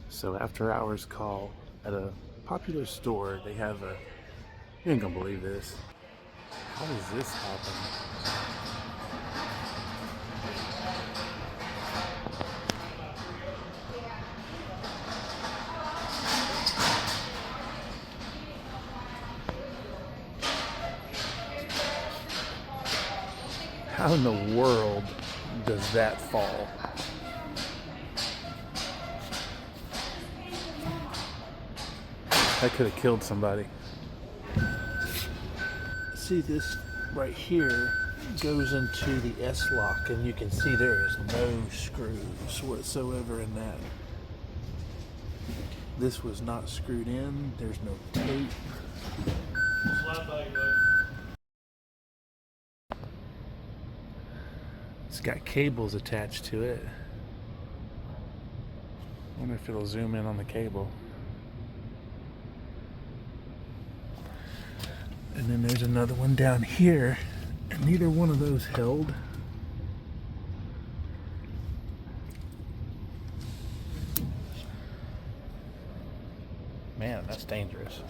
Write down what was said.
So after hours call at a popular store, they have a, you ain't gonna believe this. How does this happen? How in the world does that fall? That could have killed somebody. See, this right here goes into the S-lock, and you can see there is no screws whatsoever in that. This was not screwed in. There's no tape. It's got cables attached to it. I wonder if it'll zoom in on the cable. And then there's another one down here, and neither one of those held. Man, that's dangerous.